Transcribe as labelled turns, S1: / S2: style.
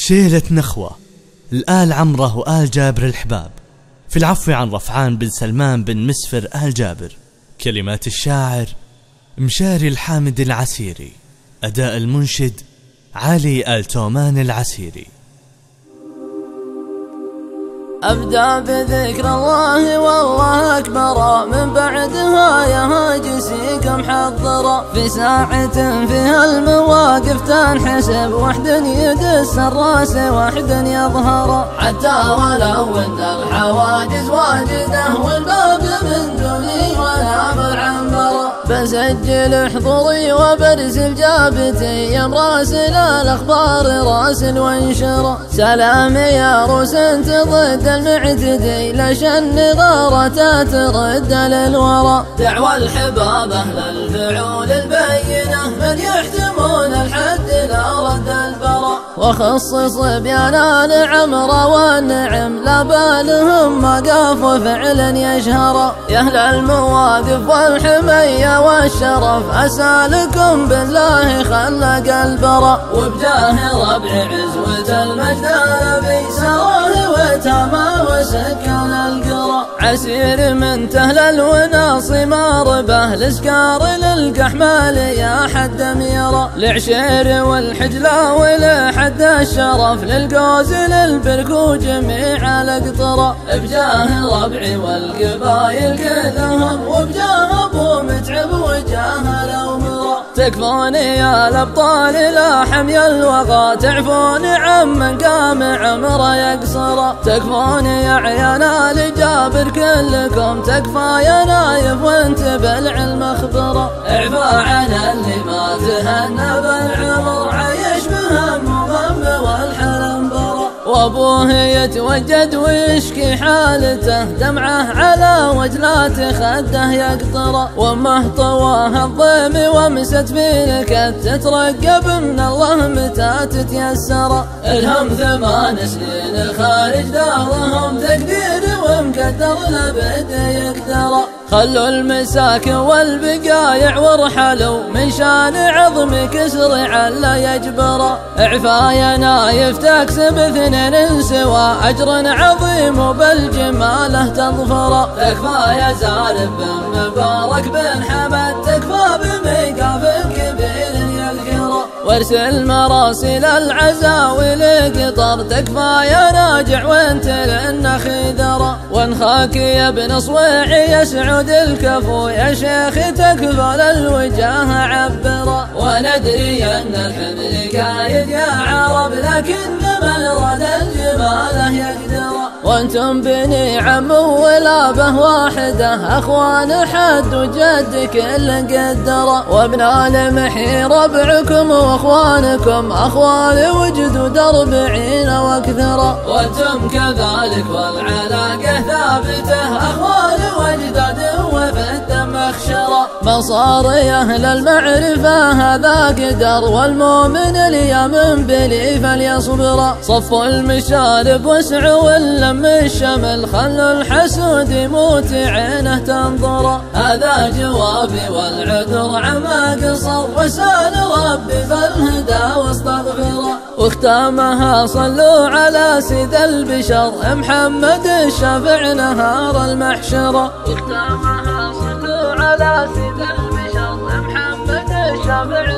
S1: شيلة نخوة الآل عمره وآل جابر الحباب، في العفو عن رفعان بن سلمان بن مسفر آل جابر. كلمات الشاعر مشاري الحامد العسيري، أداء المنشد علي آل تومان العسيري.
S2: أبدأ بذكر الله والله أكبر، من بعدها يا هاجسيك محضرة، في ساعة فيها المواقف تنحسب، وحد يدس الراس وحد يظهر، حتى ولو ان الحواجز واجده والباب من دوني ولا بالعنبرة، بسجل حضوري وبرسل جابتي يا مراسل الأخبار راسل وانشر، سلامي يا روس انت ضد المعتدي، لشن غارته ترد للورى، دعوى الحباب أهل الفعول البينة من يحتمون الحد لا رد البرى، وخصص بيانا عمر والنعم لا بالهم ما قافوا فعلا يشهر، يا أهل المواقف والحمية والشرف أسألكم بالله خلق البرى، وبجاه ربع عزوة المجد النبي سراه وتما وسكن القرى، عسير من تهلل وناصي ربه لسكار للقحمال يا حد ميرة، لعشير والحجلة ولحد الشرف للقوز للبرك وجميع القطرة، بجاه ربعي والقبايل كلهم وبجاه ابو متعب وجاه الأمراء، تكفوني يا الأبطال لا حمي الوغى، تعفوني عمن قام عمره يقصر، تكفوني يا عيانا لجابر كلكم، تكفى يا نايف وانت بالعلم اخبره، اعفى عن اللي ما تهنى بالعمر عايش بهم وغم والحلم برا، وابوه يتوجد ويشكي حالته دمعه على وجلات خده يقطره، وامه طواه الضيم ومست في الكت تترقب من الله متى تتيسر، الهم 8 سنين خارج دارهم تقدير ومقدر لبد يقدر، خلوا المساكن والبقايع وارحلوا من شان عظم كسر علا يجبر، اعفا يا نايف تكسب 2 سوى اجر عظيم وبالجماله تظفر، تكفى يا زارب بن مبارك بن حمد، تكفى بميقاف كبير يذكر، وارسل مراسل العزاوي لقطر، تكفى يا ناجع وانت لنا خذر، وانخاك يا ابن صويعي يسعد الكفو يا شيخ تكفى للوجاه عبر، وندري ان الحمل كايد يا عرب لكن من راد الجماله يقدر، وانتم بني عم ولابه واحده اخوان حد وجد كل قدر، وابن المحي ربعكم واخوانكم اخوال وجدوا درب عين واكثر، وانتم كذلك والعلاقه ثابته اخوال واجداد وفي الدم اخشره، مصاري اهل المعرفه هذا قدر، والمؤمن اليمن بلي فليصبر، صفوا المشارب واسعوا اللم الشمل، خلوا الحسود يموت عينه تنظر، هذا جوابي والعذر عما قصر، وسال ربي فالهدى واستغفر، واختامها صلوا على سيد البشر محمد الشافع نهار المحشر، واختامها صلوا على سيد البشر محمد الشافع